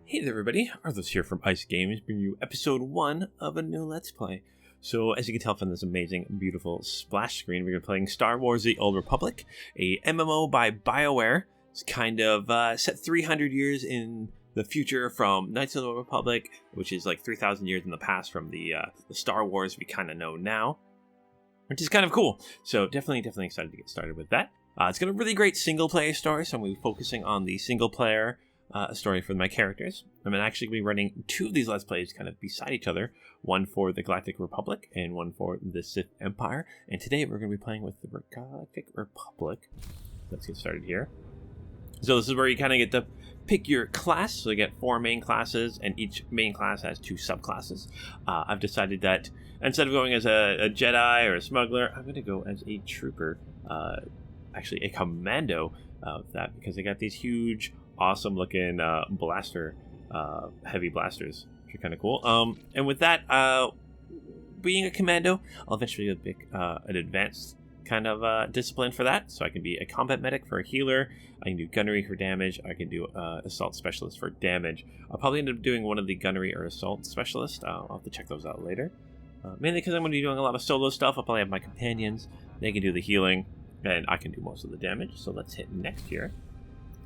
Hey there everybody, Arthur's here from Ice Games, bringing you episode 1 of a new Let's Play. So as you can tell from this amazing, beautiful splash screen, we're playing Star Wars The Old Republic, a MMO by BioWare. It's kind of set 300 years in the future from Knights of the Old Republic, which is like 3,000 years in the past from the Star Wars we kind of know now, which is kind of cool. So definitely excited to get started with that. It's got a really great single-player story, so I'm going to be focusing on the single-player story for my characters. I'm actually going to be running 2 of these Let's Plays kind of beside each other, one for the Galactic Republic and one for the Sith Empire. And today we're going to be playing with the Galactic Republic. Let's get started here. So this is where you kind of get to pick your class. So you get 4 main classes, and each main class has 2 subclasses. I've decided that instead of going as a Jedi or a smuggler, I'm going to go as a trooper, actually a commando, because they got these huge, awesome looking blaster, heavy blasters, which are kind of cool. And with that, being a commando, I'll eventually pick an advanced kind of discipline for that. So I can be a combat medic for a healer, I can do gunnery for damage, I can do assault specialist for damage. I'll probably end up doing one of the gunnery or assault specialist. I'll have to check those out later. Mainly because I'm going to be doing a lot of solo stuff. I'll probably have my companions, they can do the healing, and I can do most of the damage. So let's hit next here.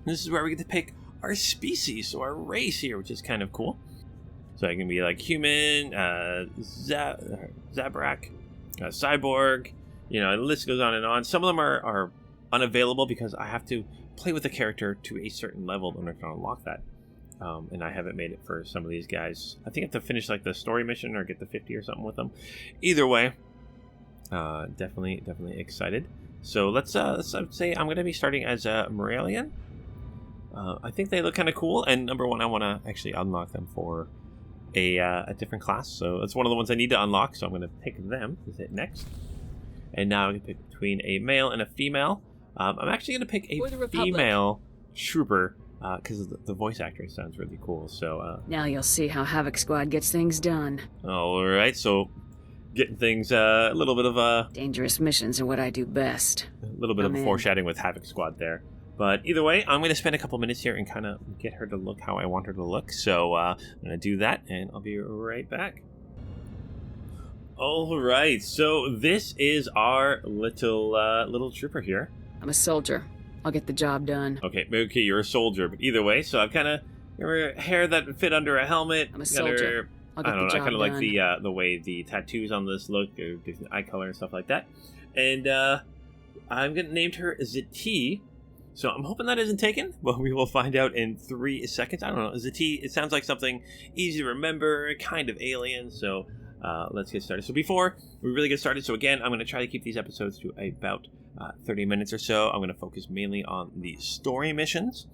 This is where we get to pick our species, so our race here, which is kind of cool. So I can be like human, Zabrak, cyborg, you know, the list goes on and on. Some of them are unavailable because I have to play with the character to a certain level in order to unlock that. And I haven't made it for some of these guys. I think I have to finish like the story mission or get the 50 or something with them. Either way, definitely excited. So let's say I'm going to be starting as a Moralian. I think they look kind of cool, and number one, I want to actually unlock them for a different class. So it's one of the ones I need to unlock, so I'm going to pick them. Let's hit next. And now I can pick between a male and a female. I'm actually going to pick a female trooper because the voice actor sounds really cool. So now you'll see how Havoc Squad gets things done. All right, so getting things a little bit of a dangerous missions are what I do best. A little bit of a foreshadowing with Havoc Squad there. But either way, I'm going to spend a couple minutes here and kind of get her to look how I want her to look. So I'm going to do that, and I'll be right back. All right, so this is our little trooper here. I'm a soldier. I'll get the job done. Okay, you're a soldier, but either way, so I've kind of hair that fit under a helmet. I'm a soldier. I'll get the job done. I kind of like the way the tattoos on this look, different eye color and stuff like that. And I'm going to name her Zattii. So I'm hoping that isn't taken, but we will find out in 3 seconds. I don't know. Zattii, it sounds like something easy to remember, kind of alien. So let's get started. So before we really get started, so again, I'm going to try to keep these episodes to about 30 minutes or so. I'm going to focus mainly on the story missions.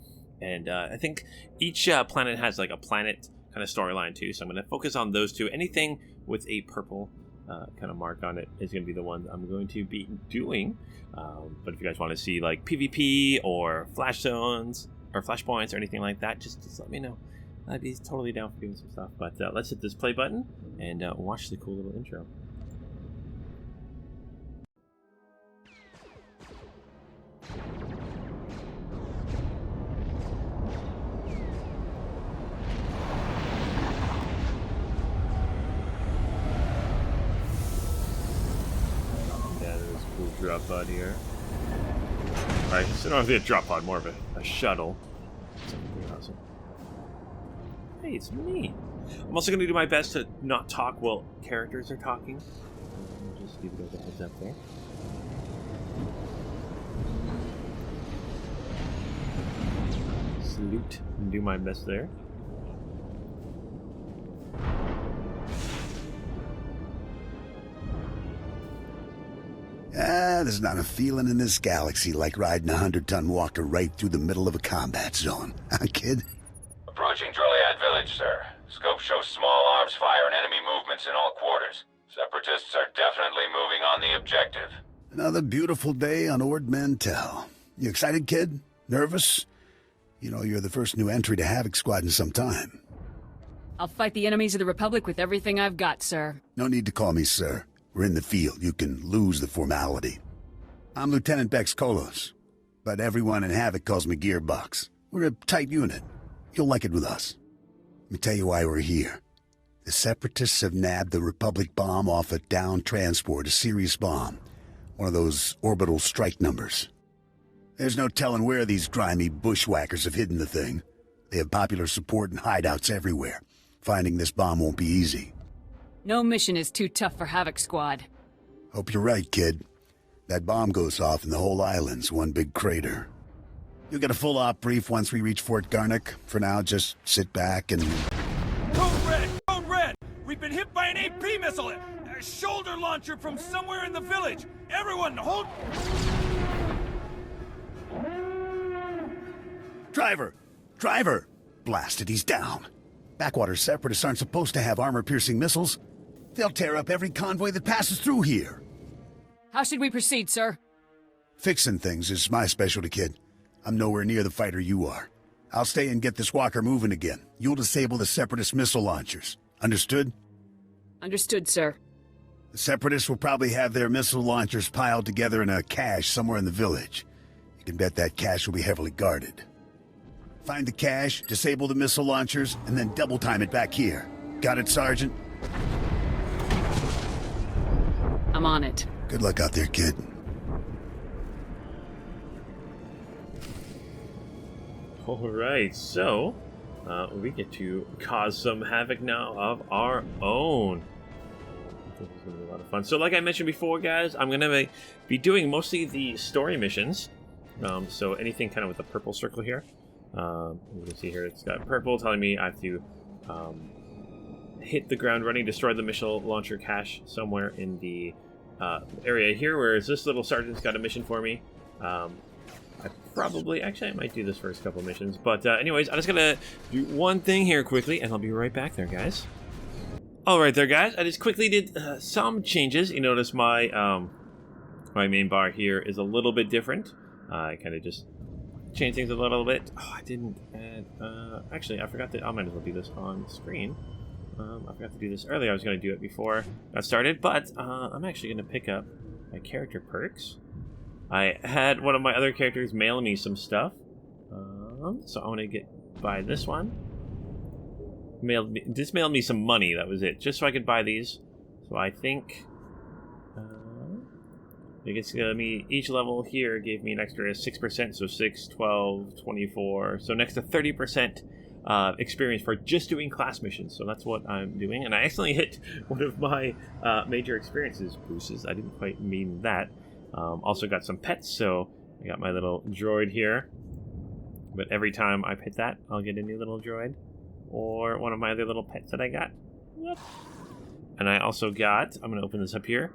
And I think each planet has like a planet kind of storyline too. So I'm going to focus on those 2. Anything with a purple kind of mark on it is going to be the one I'm going to be doing. But if you guys want to see like PvP or flash zones or flashpoints or anything like that, just let me know. I'd be totally down for doing some stuff. But let's hit this play button and watch the cool little intro. Drop pod here. Alright, so not really a drop pod, more of a shuttle. Something pretty awesome. Hey, it's me. I'm also going to do my best to not talk while characters are talking. I'll just give you guys a heads up there. Salute and do my best there. There's not a feeling in this galaxy like riding a 100-ton walker right through the middle of a combat zone. Huh, kid? Approaching Doliad village, sir. Scope shows small arms fire and enemy movements in all quarters. Separatists are definitely moving on the objective. Another beautiful day on Ord Mantell. You excited, kid? Nervous? You know, you're the first new entry to Havoc Squad in some time. I'll fight the enemies of the Republic with everything I've got, sir. No need to call me sir. We're in the field. You can lose the formality. I'm Lieutenant Bex Kolos, but everyone in Havoc calls me Gearbox. We're a tight unit. You'll like it with us. Let me tell you why we're here. The Separatists have nabbed the Republic bomb off a downed transport, a Sirius bomb. One of those orbital strike numbers. There's no telling where these grimy bushwhackers have hidden the thing. They have popular support and hideouts everywhere. Finding this bomb won't be easy. No mission is too tough for Havoc Squad. Hope you're right, kid. That bomb goes off and the whole island's one big crater. You'll get a full op brief once we reach Fort Garnick. For now, just sit back and... Code Red! Code Red! We've been hit by an AP missile! A shoulder launcher from somewhere in the village! Everyone, hold... Driver! Driver! Blasted, he's down. Backwater Separatists aren't supposed to have armor-piercing missiles. They'll tear up every convoy that passes through here. How should we proceed, sir? Fixing things is my specialty, kid. I'm nowhere near the fighter you are. I'll stay and get this walker moving again. You'll disable the Separatist missile launchers. Understood? Understood, sir. The Separatists will probably have their missile launchers piled together in a cache somewhere in the village. You can bet that cache will be heavily guarded. Find the cache, disable the missile launchers, and then double time it back here. Got it, Sergeant? I'm on it. Good luck out there, kid. Alright, so we get to cause some havoc now of our own. I think it's going to be a lot of fun. So like I mentioned before, guys, I'm going to be doing mostly the story missions. So anything kind of with the purple circle here. You can see here it's got purple telling me I have to hit the ground running, destroy the missile launcher cache somewhere in the area here, whereas this little sergeant's got a mission for me. I might do this first couple missions, but anyways, I'm just gonna do one thing here quickly, and I'll be right back there, guys. Alright there, guys, I just quickly did some changes. You notice my my main bar here is a little bit different. I kind of just changed things a little bit. Oh, I didn't add, actually, I forgot that I might as well do this on screen. I forgot to do this earlier. I was going to do it before I got started, but I'm actually going to pick up my character perks. I had one of my other characters mail me some stuff, so I want to buy this one. Mailed me some money. That was it, just so I could buy these. So I think it gets me each level here gave me an extra 6%, so 6, 12, 24, so next to 30%. Experience for just doing class missions, so that's what I'm doing. And I accidentally hit one of my major experiences boosts. I didn't quite mean that. Also got some pets, so I got my little droid here, but every time I hit that I'll get a new little droid or one of my other little pets that I got. Yep. And I also got, I'm going to open this up here,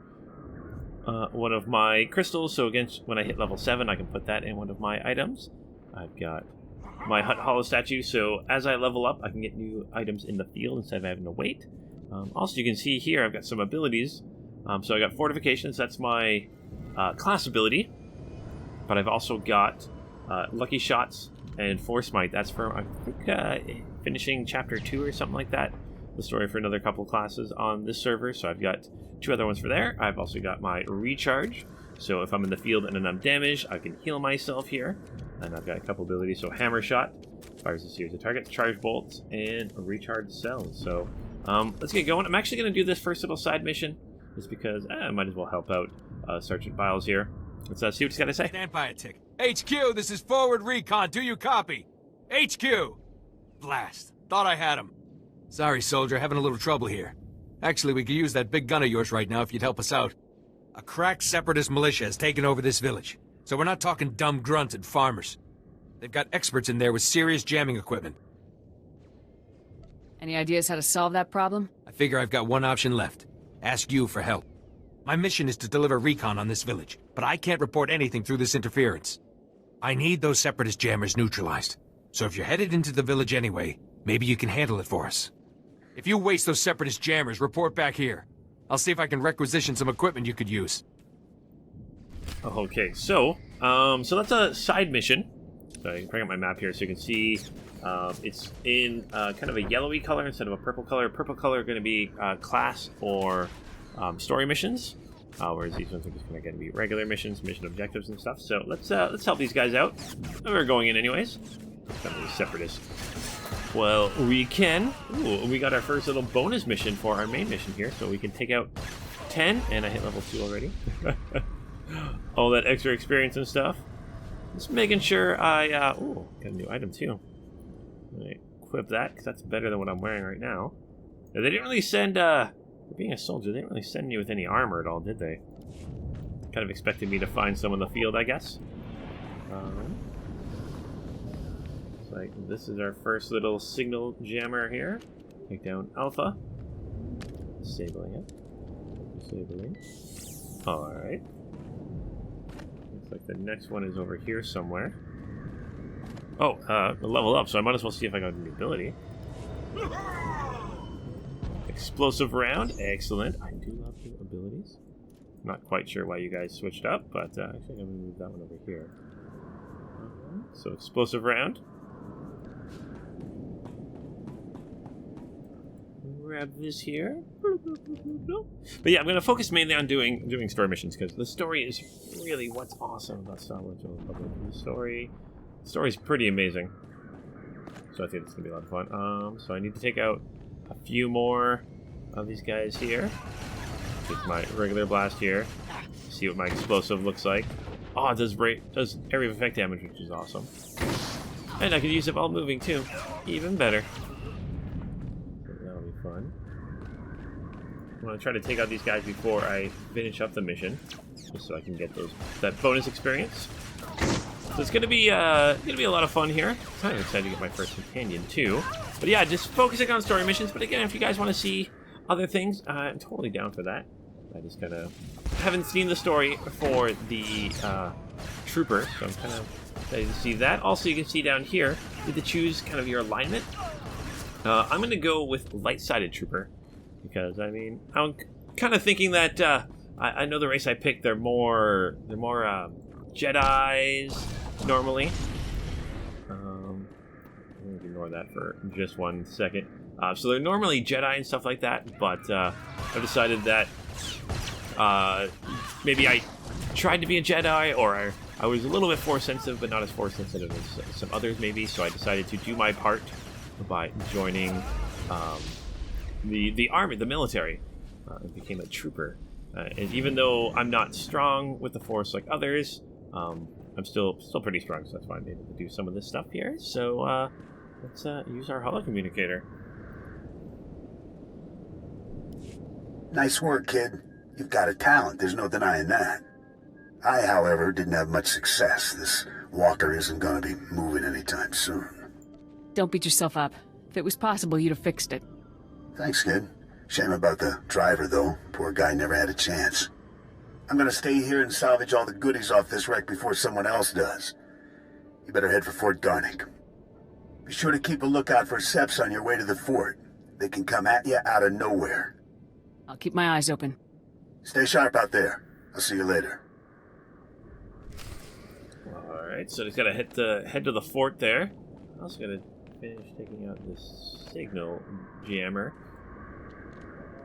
one of my crystals, so again when I hit level 7 I can put that in one of my items. I've got my Hut Hollow statue, so as I level up I can get new items in the field instead of having to wait. Also you can see here I've got some abilities. So I got fortifications, that's my class ability, but I've also got lucky shots and force might. That's for I think finishing chapter 2 or something like that, the story for another couple classes on this server. So I've got 2 other ones for there. I've also got my recharge, so if I'm in the field and I'm damaged I can heal myself here. And I've got a couple abilities, so hammer shot fires a series of targets, charge bolts, and a recharge cells. So let's get going. I'm actually going to do this first little side mission just because I might as well help out Sergeant Biles here. Let's see what he's got to say. Stand by a tick. HQ, this is forward recon. Do you copy? HQ! Blast. Thought I had him. Sorry, soldier. Having a little trouble here. Actually, we could use that big gun of yours right now if you'd help us out. A cracked separatist militia has taken over this village. So we're not talking dumb grunts and farmers. They've got experts in there with serious jamming equipment. Any ideas how to solve that problem? I figure I've got one option left. Ask you for help. My mission is to deliver recon on this village, but I can't report anything through this interference. I need those separatist jammers neutralized. So if you're headed into the village anyway, maybe you can handle it for us. If you waste those separatist jammers, report back here. I'll see if I can requisition some equipment you could use. Okay, so that's a side mission. So I can bring up my map here so you can see it's in kind of a yellowy color instead of a purple color. Purple color are going to be class or story missions, whereas these ones are just going to be regular missions, mission objectives and stuff. So let's help these guys out. We're going in anyways. Kind of separatist. Well, we can. Ooh, we got our first little bonus mission for our main mission here, so we can take out 10, and I hit level 2 already. All that extra experience and stuff. Just making sure I, ooh, got a new item too. I equip that, because that's better than what I'm wearing right now. Now, they didn't really send, for being a soldier, they didn't really send me with any armor at all, did they? Kind of expected me to find some in the field, I guess. Like, this is our first little signal jammer here. Take down Alpha. Disabling it. Disabling. Alright. Looks like the next one is over here somewhere. Oh, level up, so I might as well see if I got a new ability. Explosive round. Excellent. I do love new abilities. Not quite sure why you guys switched up, but actually I'm going to move that one over here. So, explosive round. Grab this here. But yeah, I'm going to focus mainly on doing story missions, because the story is really what's awesome about Star Wars Old Republic. The story's pretty amazing. So I think it's going to be a lot of fun. So I need to take out a few more of these guys here. Get my regular blast here. See what my explosive looks like. Oh, it does area of effect damage, which is awesome. And I can use it while moving too. Even better. That'll be fun. I want to try to take out these guys before I finish up the mission, just so I can get that bonus experience. So it's gonna be a lot of fun here. I'm kind of excited to get my first companion too. But yeah, just focusing on story missions. But again, if you guys want to see other things, I'm totally down for that. I just kind of haven't seen the story for the trooper, so I'm kind of excited to see that. Also, you can see down here, you have to choose kind of your alignment. I'm going to go with light-sided trooper, because I mean, I'm kind of thinking that I know the race I picked. They're more Jedis normally. I'm going to ignore that for just 1 second. So they're normally Jedi and stuff like that, but I've decided that maybe I tried to be a Jedi, or I was a little bit force sensitive, but not as force sensitive as some others maybe, so I decided to do my part by joining the army, the military, and became a trooper. And even though I'm not strong with the force like others, I'm still pretty strong, so that's why I'm able to do some of this stuff here. So let's use our holocommunicator. Nice work, kid. You've got a talent, there's no denying that. I, however, didn't have much success. This walker isn't going to be moving anytime soon. Don't beat yourself up. If it was possible, you'd have fixed it. Thanks, kid. Shame about the driver, though. Poor guy never had a chance. I'm going to stay here and salvage all the goodies off this wreck before someone else does. You better head for Fort Garnick. Be sure to keep a lookout for Seps on your way to the fort. They can come at you out of nowhere. I'll keep my eyes open. Stay sharp out there. I'll see you later. Alright, so he's got to head to the fort there. I'm also going to finish taking out this signal jammer,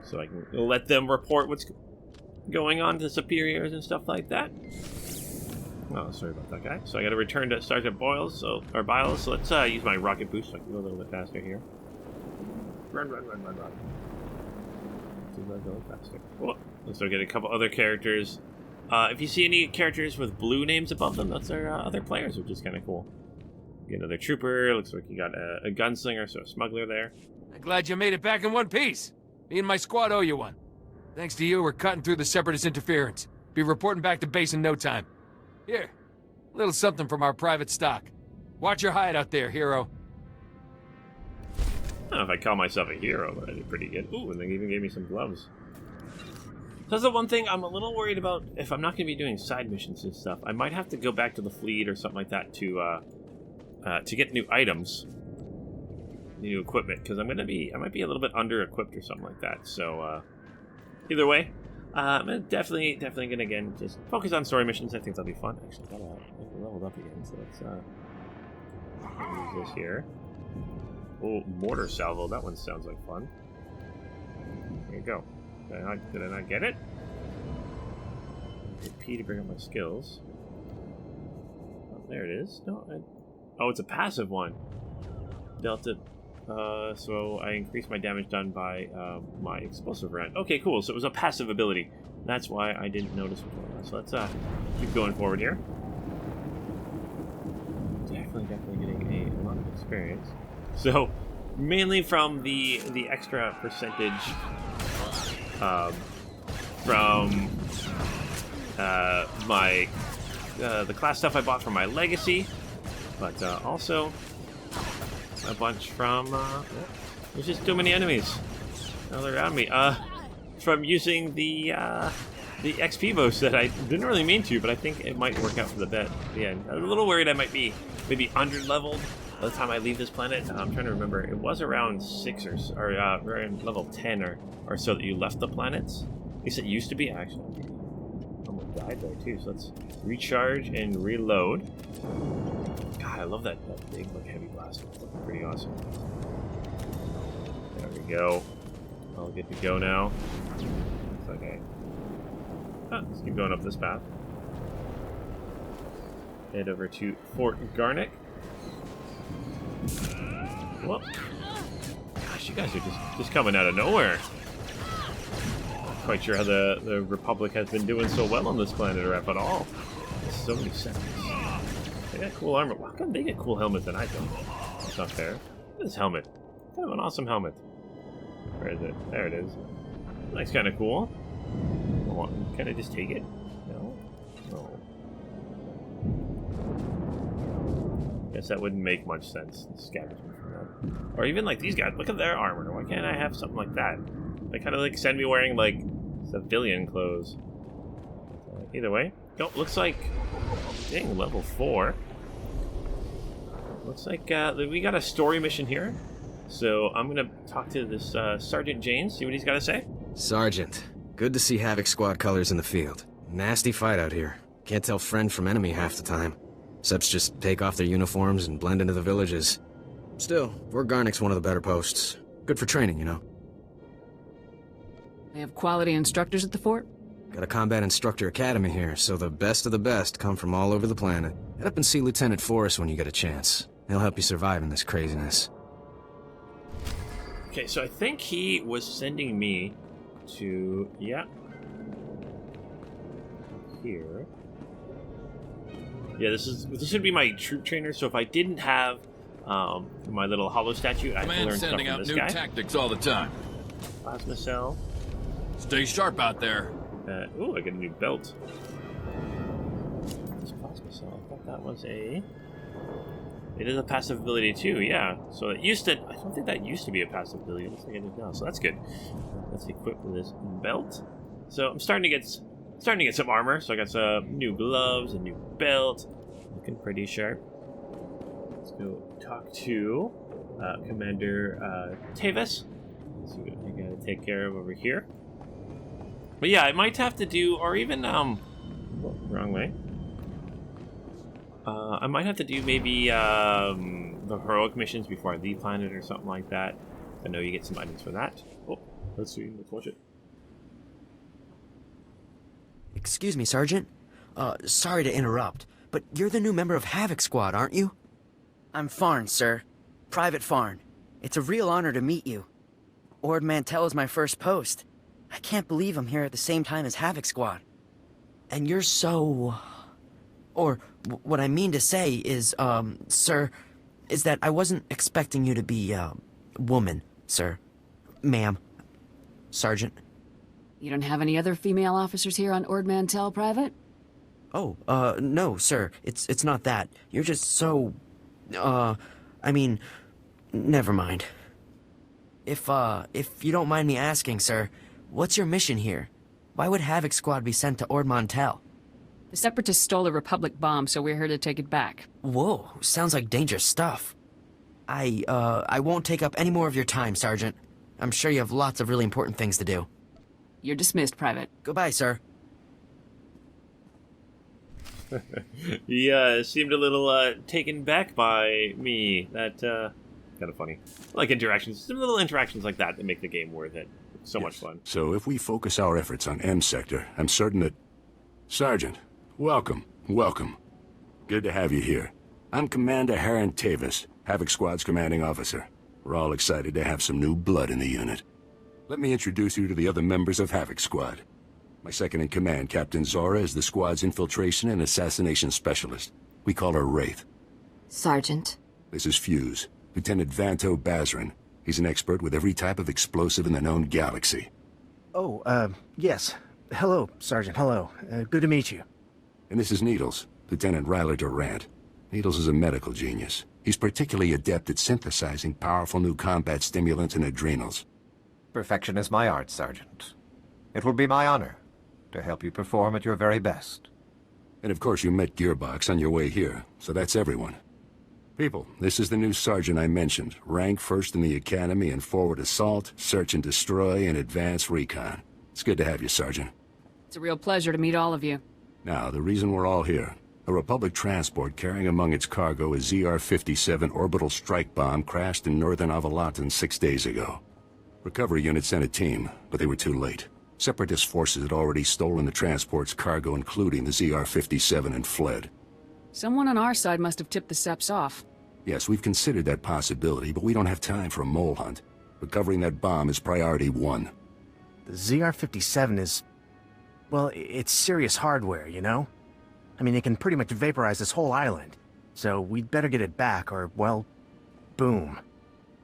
so I can let them report what's going on to superiors and stuff like that. Oh, sorry about that guy. So I got to return to Sergeant Biles, so let's use my rocket boost so I can go a little bit faster here. Run. Go faster. Cool. So get a couple other characters. If you see any characters with blue names above them, that's our other players, which is kind of cool. Get another trooper. Looks like you got a gunslinger, so a smuggler there. I'm glad you made it back in one piece. Me and my squad owe you one. Thanks to you, we're cutting through the separatist interference. Be reporting back to base in no time. Here, a little something from our private stock. Watch your hide out there, hero. I don't know if I call myself a hero, but I did pretty good. Ooh, and they even gave me some gloves. That's the one thing I'm a little worried about. If I'm not going to be doing side missions and stuff, I might have to go back to the fleet or something like that to get new items, new equipment, because I might be a little bit under equipped or something like that. So either way, I'm definitely gonna again just focus on story missions. I think that'll be fun. Actually, I leveled up again, so let's use this here. Oh, mortar salvo. That one sounds like fun. There you go. Did I not get it? Hit P to bring up my skills. Oh, there it is. No, oh, it's a passive one. Delta. So I increased my damage done by my explosive round. Okay, cool. So it was a passive ability. That's why I didn't notice before. So let's keep going forward here. Definitely getting a lot of experience. So mainly from the extra percentage from my the class stuff I bought from my legacy, but also a bunch from there's just too many enemies all around me. From using the XP boost that I didn't really mean to, but I think it might work out for the best. Yeah, I'm a little worried I might be maybe under-leveled by the time I leave this planet. I'm trying to remember. It was around 6 or around level 10 or so that you left the planets. At least it used to be, actually. Almost died there, too. So let's recharge and reload. God, I love that big, like, heavy blast. It's looking pretty awesome. There we go. All good to go now. It's okay. Let's keep going up this path. Head over to Fort Garnick. Whoop. Gosh, you guys are just coming out of nowhere. Not quite sure how the Republic has been doing so well on this planet or if at all. There's so many seconds. They got cool armor. Why can't they get cool helmets than I do? That's not fair. Look at this helmet. Kind of an awesome helmet. Where is it? There it is. Looks kind of cool. Can I just take it? No? No. Guess that wouldn't make much sense. Scavenge from that. Or even like these guys. Look at their armor. Why can't I have something like that? They kind of like send me wearing like civilian clothes. Either way. Oh, looks like... Dang, level 4. Looks like we got a story mission here. So I'm going to talk to this Sergeant James, see what he's got to say. Sergeant, good to see Havoc Squad colors in the field. Nasty fight out here. Can't tell friend from enemy half the time. Seps just take off their uniforms and blend into the villages. Still, Fort Garnick's one of the better posts. Good for training, you know. They have quality instructors at the fort? Got a combat instructor academy here, so the best of the best come from all over the planet. Head up and see Lieutenant Forrest when you get a chance. He'll help you survive in this craziness. Okay, so I think he was sending me to, yeah, here. Yeah, this should be my troop trainer. So if I didn't have my little hollow statue, I can learn stuff from this guy. New tactics all the time. Plasma cell. Stay sharp out there. Ooh, I get a new belt. This plasma cell. I thought that was a. It is a passive ability too, yeah. So it used to. I don't think that used to be a passive ability. It looks like it is now. So that's good. Let's equip with this belt. So I'm starting to get some armor. So I got some new gloves, a new belt. Looking pretty sharp. Let's go talk to Commander Tavis. Let's see what I gotta take care of over here. But yeah, I might have to do, or even wrong way. I might have to do maybe the heroic missions before I leave planet or something like that. I know you get some items for that. Oh, let's see. Let's watch it. Excuse me, Sergeant. Sorry to interrupt, but you're the new member of Havoc Squad, aren't you? I'm Farn, sir. Private Farn. It's a real honor to meet you. Ord Mantell is my first post. I can't believe I'm here at the same time as Havoc Squad. And you're so... Or, what I mean to say is, sir, is that I wasn't expecting you to be, woman, sir. Ma'am. Sergeant. You don't have any other female officers here on Ord Mantell, Private? Oh, no, sir. It's not that. You're just so... I mean... Never mind. If you don't mind me asking, sir, what's your mission here? Why would Havoc Squad be sent to Ord Mantell? The Separatists stole a Republic bomb, so we're here to take it back. Whoa, sounds like dangerous stuff. I won't take up any more of your time, Sergeant. I'm sure you have lots of really important things to do. You're dismissed, Private. Goodbye, sir. He seemed a little taken back by me. That kind of funny. I like interactions, some little interactions like that make the game worth it. So much fun. So if we focus our efforts on M Sector, I'm certain that... Sergeant, welcome. Good to have you here. I'm Commander Tavis, Havoc Squad's commanding officer. We're all excited to have some new blood in the unit. Let me introduce you to the other members of Havoc Squad. My second-in-command, Captain Zora, is the squad's infiltration and assassination specialist. We call her Wraith. Sergeant. This is Fuse, Lieutenant Vanto Bazrin. He's an expert with every type of explosive in the known galaxy. Oh, yes. Hello, Sergeant, hello. Good to meet you. And this is Needles, Lieutenant Ryler Durant. Needles is a medical genius. He's particularly adept at synthesizing powerful new combat stimulants and adrenals. Perfection is my art, Sergeant. It will be my honor to help you perform at your very best. And of course you met Gearbox on your way here, so that's everyone. People, this is the new sergeant I mentioned. Rank first in the academy in forward assault, search and destroy, and advanced recon. It's good to have you, Sergeant. It's a real pleasure to meet all of you. Now, the reason we're all here. A Republic transport carrying among its cargo a ZR-57 orbital strike bomb crashed in northern Avalatan 6 days ago. Recovery unit sent a team, but they were too late. Separatist forces had already stolen the transport's cargo, including the ZR-57, and fled. Someone on our side must have tipped the Seps off. Yes, we've considered that possibility, but we don't have time for a mole hunt. Recovering that bomb is priority 1. The ZR-57 is... well, it's serious hardware, you know? I mean, it can pretty much vaporize this whole island. So we'd better get it back, or, well, boom.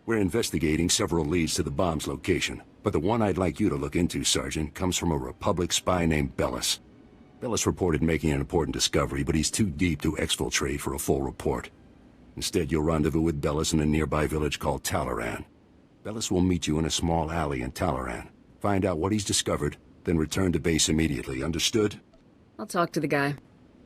We're investigating several leads to the bomb's location, but the one I'd like you to look into, Sergeant, comes from a Republic spy named Bellis. Bellis reported making an important discovery, but he's too deep to exfiltrate for a full report. Instead, you'll rendezvous with Bellis in a nearby village called Talaran. Bellis will meet you in a small alley in Talaran. Find out what he's discovered, then return to base immediately, understood? I'll talk to the guy.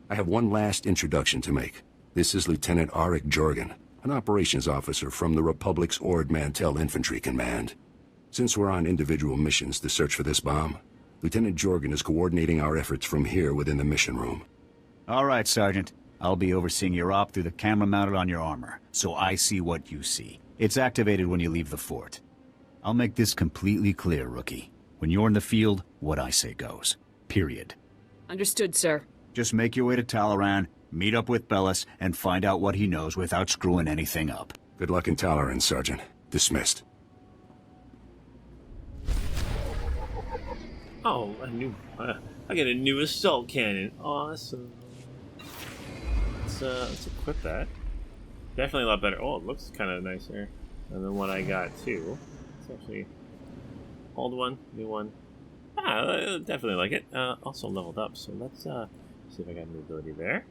I have one last introduction to make. This is Lieutenant Arik Jorgen, an operations officer from the Republic's Ord Mantell Infantry Command. Since we're on individual missions to search for this bomb, Lieutenant Jorgen is coordinating our efforts from here within the mission room. All right, Sergeant. I'll be overseeing your op through the camera mounted on your armor, so I see what you see. It's activated when you leave the fort. I'll make this completely clear, Rookie. When you're in the field, what I say goes. Period. Understood, sir. Just make your way to Talaran, meet up with Bellis, and find out what he knows without screwing anything up. Good luck in Talaran, Sergeant. Dismissed. Oh, I got a new assault cannon. Awesome. Let's equip that. Definitely a lot better. Oh, it looks kind of nicer than the one I got too. It's actually old one, new one. I definitely like it. Also leveled up, so let's see if I got new ability there.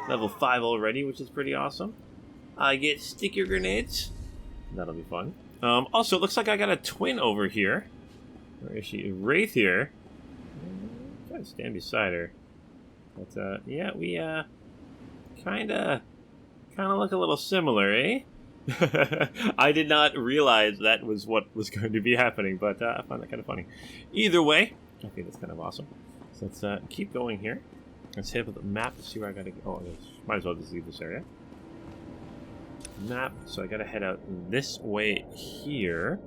Level 5 already, which is pretty awesome. I get sticker grenades. That'll be fun. Also, it looks like I got a twin over here. Where is she? Wraith here. I'm trying to stand beside her. But yeah, we kind of look a little similar, eh? I did not realize that was what was going to be happening, but I found that kind of funny. Either way, I think that's kind of awesome. So let's keep going here. Let's hit with the map to see where I gotta go. Oh, I might as well just leave this area. Map. So I gotta head out this way here.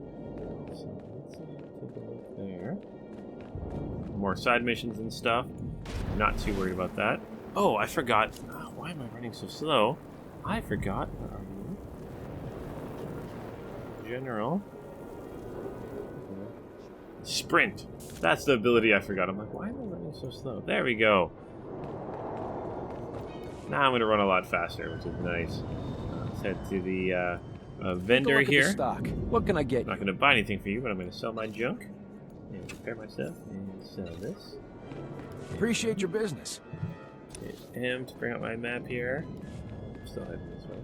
So let's take a look there. More side missions and stuff. Not too worried about that. Oh, I forgot. Oh, why am I running so slow? I forgot. Where are you? General. Sprint. That's the ability I forgot. I'm like, why am I running so slow? There we go. Now I'm going to run a lot faster, which is nice. Let's head to the vendor here. Stock. What can I get? I'm not going to buy anything for you, but I'm going to sell my junk. And repair my stuff. And sell this. Appreciate your business. Hit M to bring up my map here. I'm still heading this way.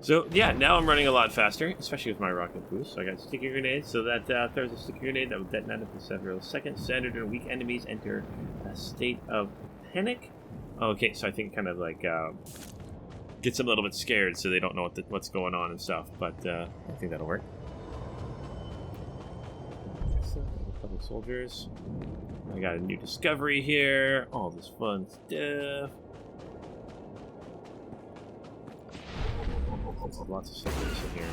So, yeah, now I'm running a lot faster, especially with my rocket boost. So I got sticky grenades, so that throws a sticky grenade that will detonate for several seconds. Standard and weak enemies enter a state of panic. Okay, so I think kind of like gets them a little bit scared so they don't know what's going on and stuff, but I think that'll work. So, a couple soldiers. I got a new discovery here. All this fun stuff. Lots of stuff in here.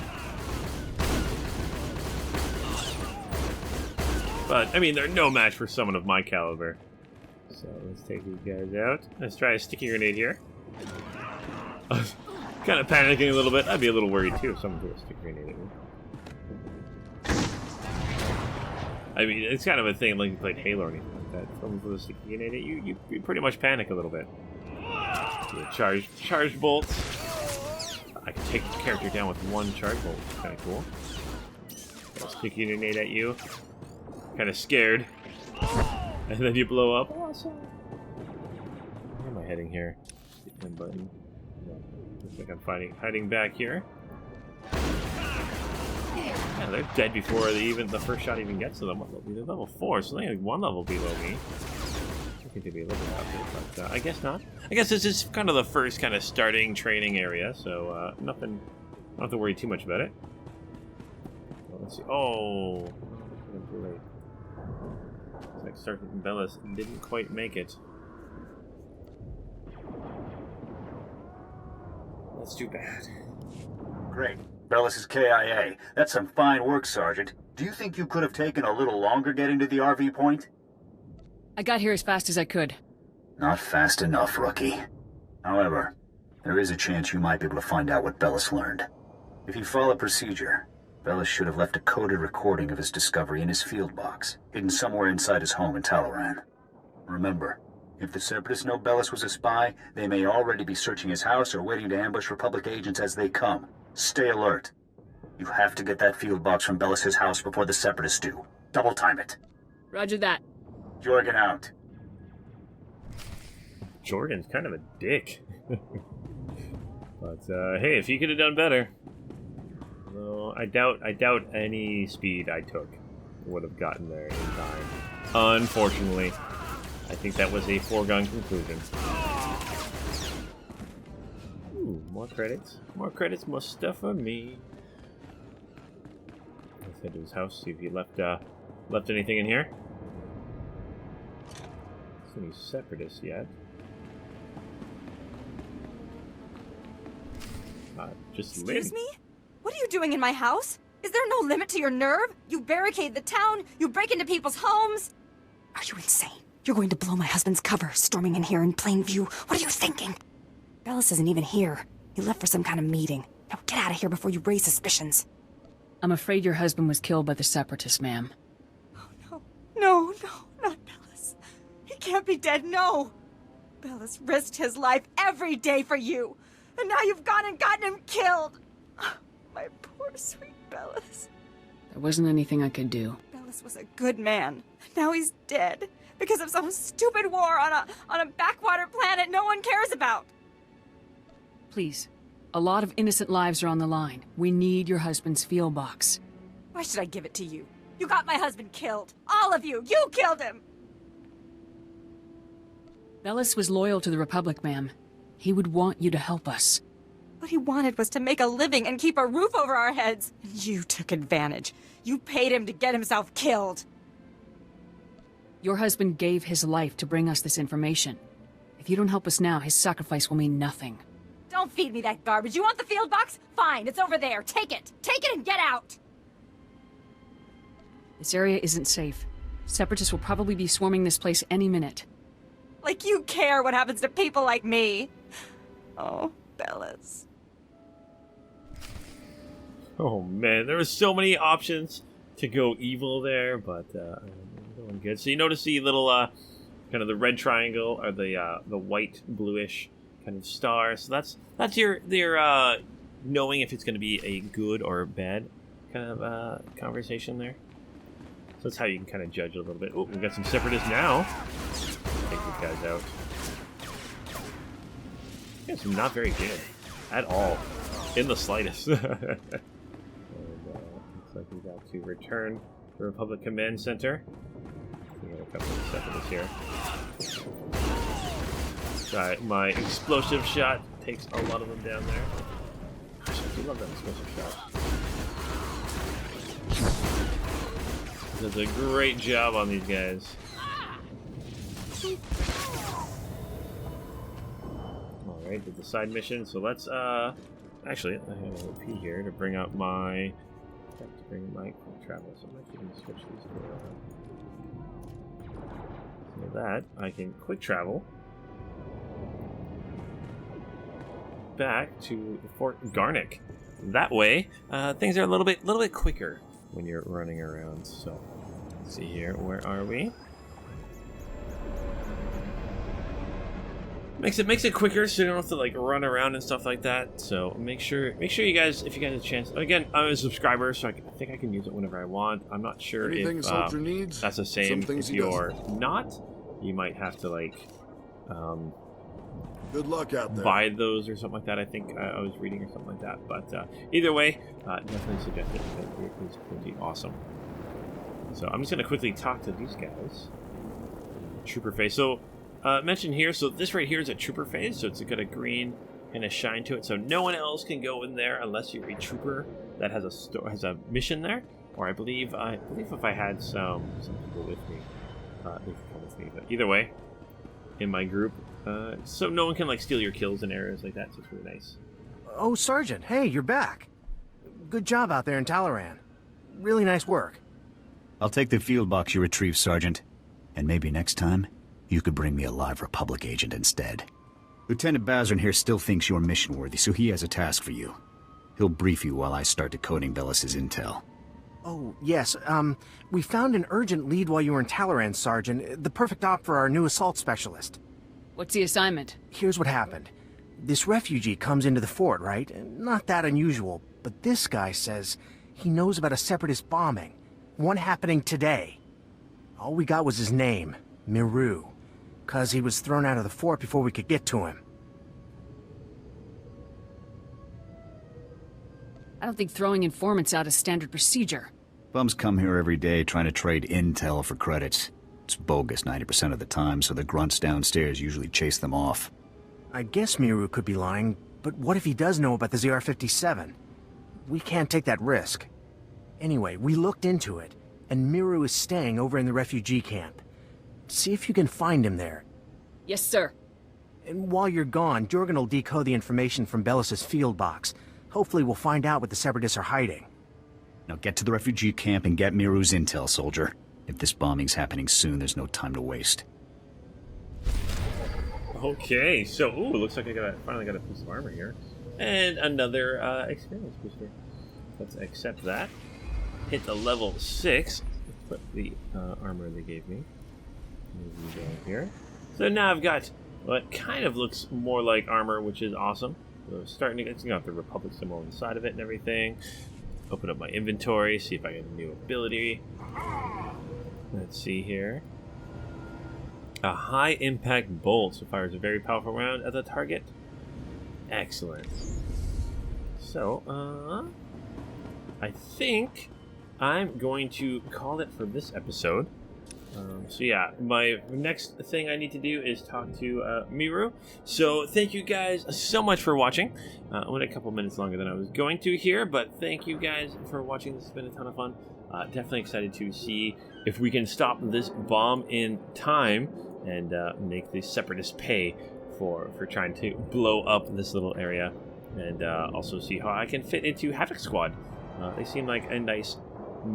But, I mean, they're no match for someone of my caliber. So, let's take these guys out. Let's try a sticky grenade here. Kind of panicking a little bit. I'd be a little worried too if someone threw a stick grenade at me. I mean, it's kind of a thing like you played Halo or anything like that. If someone threw a stick grenade at you, you pretty much panic a little bit. Charge bolts. I can take the character down with one charge bolt, which is kind of cool. Throw a stick grenade at you. Kind of scared. And then you blow up. Awesome. Where am I heading here? Hit my button. No, looks like I'm hiding back here. Yeah, they're dead before the first shot even gets to them. They're level 4, so they're like one level below me. I think they'd be a little bit out there, but I guess not. I guess this is kind of the first kind of starting training area, so nothing. Don't have to worry too much about it. Well, let's see. Oh, too late. Looks like Sergeant Bellis didn't quite make it. That's too bad. Great. Bellis is KIA. That's some fine work, Sergeant. Do you think you could have taken a little longer getting to the RV point? I got here as fast as I could. Not fast enough, rookie. However, there is a chance you might be able to find out what Bellis learned. If you follow procedure, Bellis should have left a coded recording of his discovery in his field box, hidden somewhere inside his home in Talaran. Remember, if the Separatists know Bellis was a spy, they may already be searching his house or waiting to ambush Republic agents as they come. Stay alert. You have to get that field box from Bellis' house before the Separatists do. Double time it. Roger that. Jorgen out. Jorgen's kind of a dick. But hey, if he could have done better. No, I doubt any speed I took would have gotten there in time. Unfortunately, I think that was a foregone conclusion. Ooh, more credits. More credits, more stuff for me. Let's head to his house, see if he left anything in here. Not any separatists yet. Just Lynn. Excuse me? What are you doing in my house? Is there no limit to your nerve? You barricade the town, you break into people's homes. Are you insane? You're going to blow my husband's cover, storming in here in plain view. What are you thinking? Bellis isn't even here. He left for some kind of meeting. Now get out of here before you raise suspicions. I'm afraid your husband was killed by the Separatists, ma'am. Oh, no, not Bellis. He can't be dead, no. Bellis risked his life every day for you. And now you've gone and gotten him killed. My poor, sweet Bellis. There wasn't anything I could do. Bellis was a good man. Now he's dead. Because of some stupid war on a backwater planet no one cares about. Please. A lot of innocent lives are on the line. We need your husband's field box. Why should I give it to you? You got my husband killed. All of you. You killed him. Bellis was loyal to the Republic, ma'am. He would want you to help us. What he wanted was to make a living and keep a roof over our heads. And you took advantage. You paid him to get himself killed. Your husband gave his life to bring us this information. If you don't help us now, his sacrifice will mean nothing. Don't feed me that garbage. You want the field box? Fine, it's over there. Take it. Take it and get out. This area isn't safe. Separatists will probably be swarming this place any minute. Like you care what happens to people like me. Oh, Bellis. Oh man, there were so many options to go evil there, but I'm going good. So you notice the little kind of the red triangle or the white bluish kind of star. So that's your knowing if it's going to be a good or bad kind of conversation there. So that's how you can kind of judge a little bit. Oh, we got some separatists now. Take these guys out. It's not very good at all, in the slightest. And looks like we got to return the Republic Command Center. We got a couple of separatists here. Alright, my explosive shot takes a lot of them down there. Gosh, I do love that explosive shot. Does a great job on these guys. Alright, did the side mission, so let's actually I have a P here to bring up my quick travel, so I'm actually going to switch these to so that I can quick travel back to Fort Garnick. That way, things are a little bit quicker when you're running around. So, let's see here. Where are we? Makes it quicker, so you don't have to like run around and stuff like that. So make sure you guys, if you get a chance. Again, I'm a subscriber, so I think I can use it whenever I want. I'm not sure if that's the same if you're not. You might have to like good luck out there. Buy those or something like that. I think I was reading or something like that. But either way, definitely suggest it because it is pretty awesome. So I'm just gonna quickly talk to these guys. Trooper face. So. Mentioned here, so this right here is a trooper phase, so it's got a green kind of shine to it, so no one else can go in there unless you're a trooper that has a mission there. Or I believe if I had some people with me, they could come with me. But either way, in my group, so no one can like steal your kills in areas like that. So it's really nice. Oh, Sergeant, hey, you're back. Good job out there in Talaran. Really nice work. I'll take the field box you retrieved, Sergeant, and maybe next time. You could bring me a live Republic agent instead. Lieutenant Bazrin here still thinks you're mission-worthy, so he has a task for you. He'll brief you while I start decoding Bellis' intel. Oh, yes, we found an urgent lead while you were in Talaran, Sergeant. The perfect op for our new assault specialist. What's the assignment? Here's what happened. This refugee comes into the fort, right? Not that unusual, but this guy says he knows about a separatist bombing. One happening today. All we got was his name, Miru. 'Cause he was thrown out of the fort before we could get to him. I don't think throwing informants out is standard procedure. Bums come here every day trying to trade intel for credits. It's bogus 90% of the time, so the grunts downstairs usually chase them off. I guess Miru could be lying, but what if he does know about the ZR-57? We can't take that risk. Anyway, we looked into it, and Miru is staying over in the refugee camp. See if you can find him there. Yes, sir. And while you're gone, Jorgen will decode the information from Bellis' field box. Hopefully we'll find out what the Separatists are hiding. Now get to the refugee camp and get Miru's intel, soldier. If this bombing's happening soon, there's no time to waste. Okay, so, ooh, looks like I finally got a piece of armor here. And another experience booster. Let's accept that. Hit the level 6. Put the armor they gave me. Move you down here. So now I've got what kind of looks more like armor, which is awesome. So starting to get the Republic symbol on the side of it and everything. Open up my inventory, see if I get a new ability. Let's see here. A high impact bolt. So fires a very powerful round at the target. Excellent. So, I think I'm going to call it for this episode. So yeah, my next thing I need to do is talk to Miru. So thank you guys so much for watching. I went a couple minutes longer than I was going to here, but thank you guys for watching. This has been a ton of fun. Definitely excited to see if we can stop this bomb in time and make the Separatists pay for trying to blow up this little area, and also see how I can fit into Havoc Squad. They seem like a nice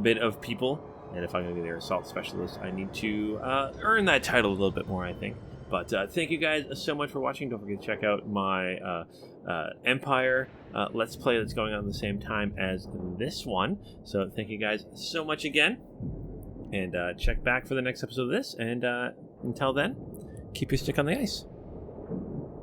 bit of people. And if I'm going to be their assault specialist, I need to earn that title a little bit more, I think. But thank you guys so much for watching. Don't forget to check out my Empire Let's Play that's going on at the same time as this one. So thank you guys so much again. And check back for the next episode of this. And until then, keep your stick on the ice.